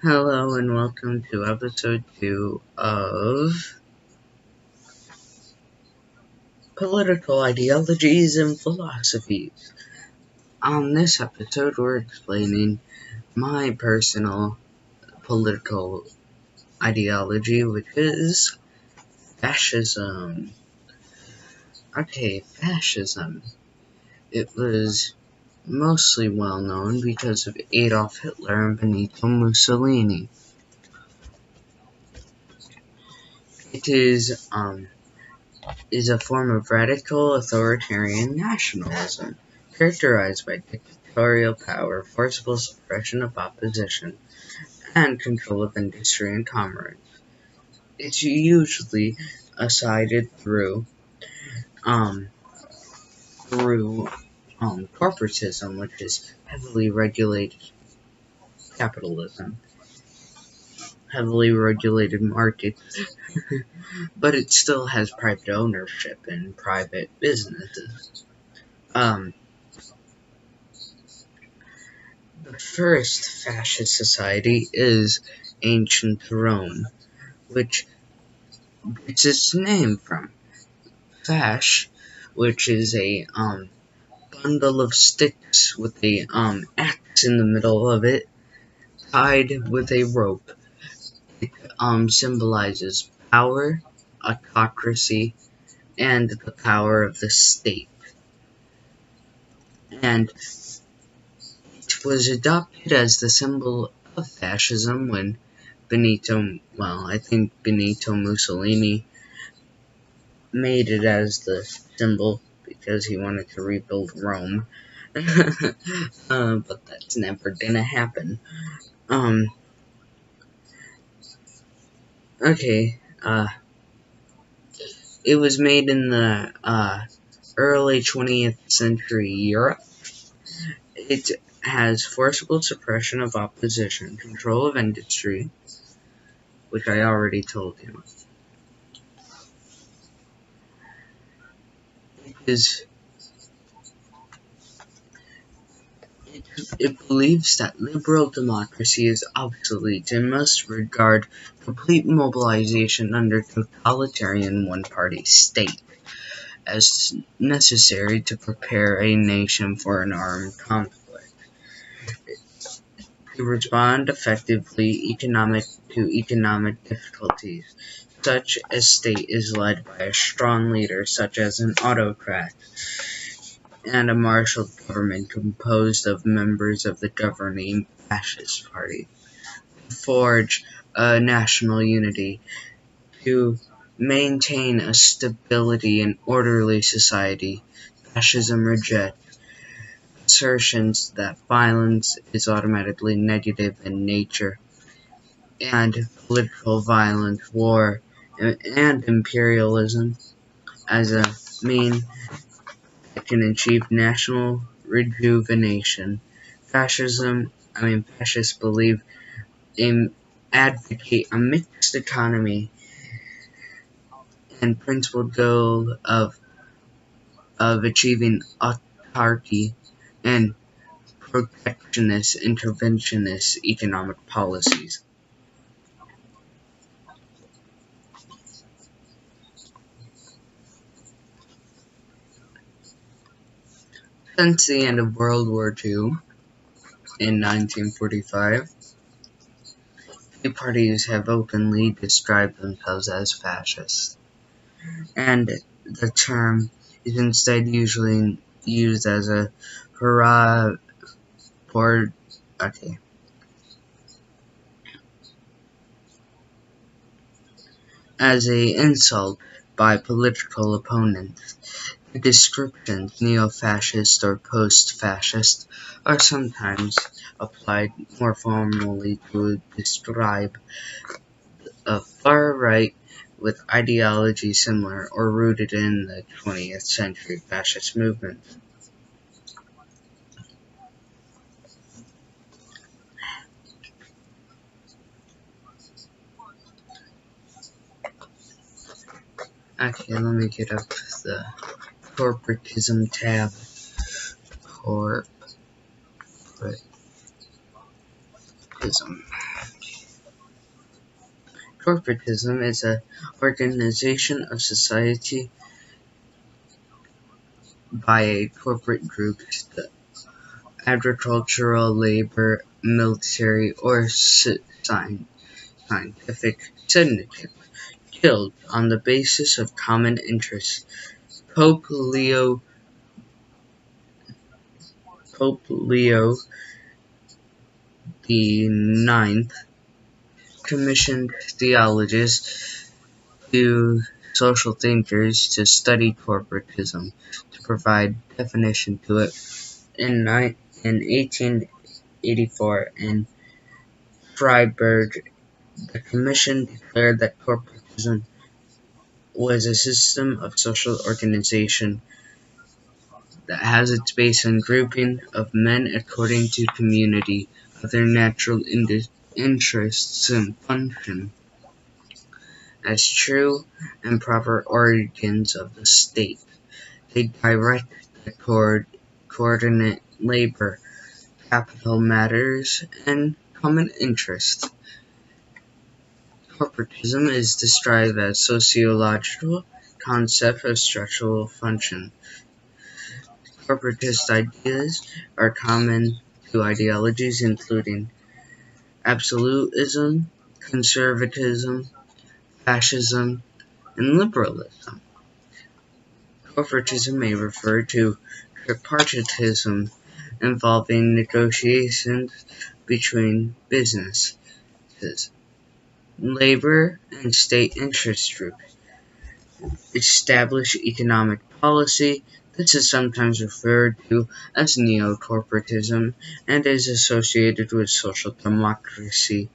Hello and welcome to episode 2 of Political Ideologies and Philosophies. On this episode, we're explaining my personal political ideology, which is fascism. Okay, fascism. It was mostly well known because of Adolf Hitler and Benito Mussolini. It is a form of radical authoritarian nationalism, characterized by dictatorial power, forcible suppression of opposition, and control of industry and commerce. It's usually sided um, through corpratism, which is heavily regulated capitalism, heavily regulated markets, but it still has private ownership and private businesses. The first fascist society is ancient Rome, which gets its name from fasc, which is a bundle of sticks with a axe in the middle of it, tied with a rope. It symbolizes power, autocracy, and the power of the state. And it was adopted as the symbol of fascism when Benito Mussolini made it as the symbol because he wanted to rebuild Rome. But that's never gonna happen. Okay, it was made in the early 20th century Europe. It has forcible suppression of opposition, control of industry, which I already told you. It believes that liberal democracy is obsolete and must regard complete mobilization under totalitarian one-party state as necessary to prepare a nation for an armed conflict. To respond effectively to economic difficulties, such a state is led by a strong leader, such as an autocrat, and a martial government composed of members of the governing fascist party. Forge a national unity to maintain a stability and orderly society. Fascism rejects assertions that violence is automatically negative in nature, and political violence, war, and imperialism as a mean that can achieve national rejuvenation. Fascists believe and advocate a mixed economy and principled goal of achieving autarky and protectionist, interventionist economic policies. Since the end of World War II in 1945, the parties have openly described themselves as fascist, and the term is instead usually used as a as a insult by political opponents. The descriptions neo-fascist or post-fascist are sometimes applied more formally to describe a far-right with ideology similar or rooted in the 20th century fascist movement. Okay, let me get up the corpratism tab. Corpratism. Corporatism is an organization of society by corporate groups, the agricultural, labor, military, or scientific syndicate, killed on the basis of common interest. Pope Leo the Ninth commissioned theologians to social thinkers to study corporatism, to provide definition to it. In 1884 in Freiburg, the commission declared that corporatism was a system of social organization that has its base in grouping of men according to community, other natural interests and function as true and proper organs of the state. They direct the coordinate labor, capital matters, and common interest. Corporatism is described as sociological concept of structural function. Corporatist ideas are common to ideologies including absolutism, conservatism, fascism, and liberalism. Corporatism may refer to corpratism, involving negotiations between businesses, labor, and state interest groups. Establish economic policy. This is sometimes referred to as neo-corporatism and is associated with social democracy.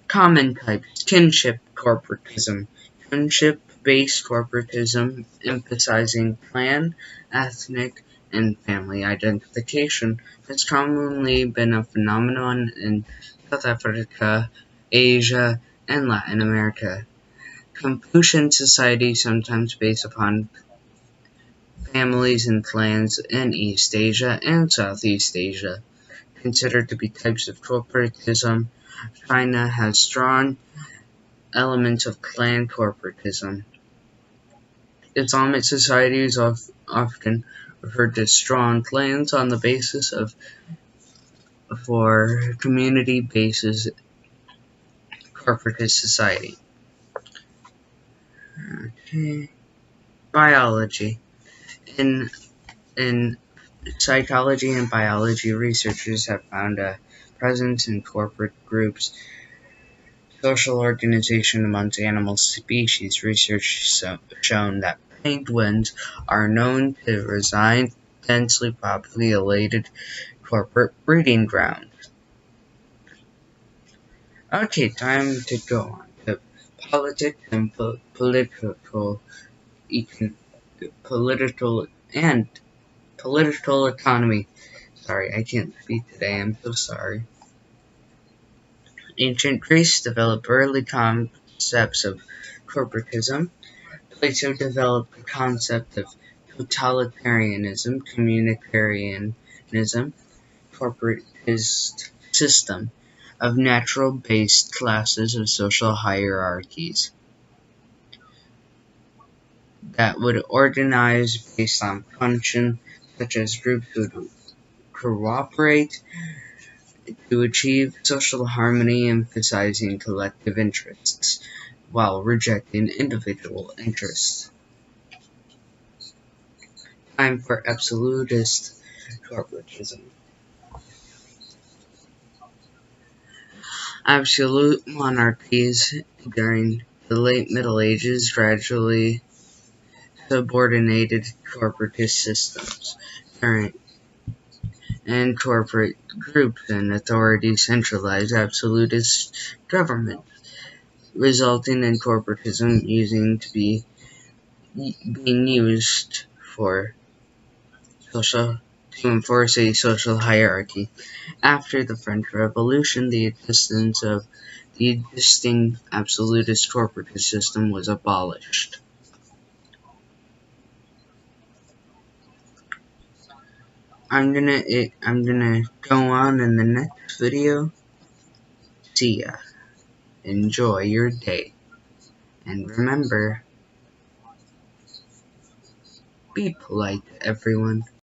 Common types: kinship corporatism. Kinship-based corporatism emphasizing clan, ethnic, and family identification has commonly been a phenomenon in South Africa, Asia, and Latin America. Confucian society sometimes based upon families and clans in East Asia and Southeast Asia. Considered to be types of corporatism, China has strong elements of clan corporatism. Islamic society is often referred to strong clans on the basis of for community basis corporatist society. Okay. Biology. In psychology and biology, researchers have found a presence in corporate groups, social organization amongst animal species. Research shown that penguins are known to reside densely populated corporate breeding grounds. Okay, time to go on to politics and political and political economy. Sorry, I can't speak today. I'm so sorry. Ancient Greece developed early concepts of corporatism. Plato developed the concept of totalitarianism, communitarianism, corporatist system of natural-based classes of social hierarchies that would organize based on function, such as groups would cooperate to achieve social harmony, emphasizing collective interests while rejecting individual interests. Time for absolutist corporatism. Absolute monarchies during the late Middle Ages gradually subordinated corporatist systems, and corporate groups and authorities centralized absolutist government, resulting in corporatism being used for to enforce a social hierarchy. After the French Revolution, the existence of the existing absolutist corporatist system was abolished. I'm gonna go on in the next video. See ya. Enjoy your day. And remember, be polite to everyone.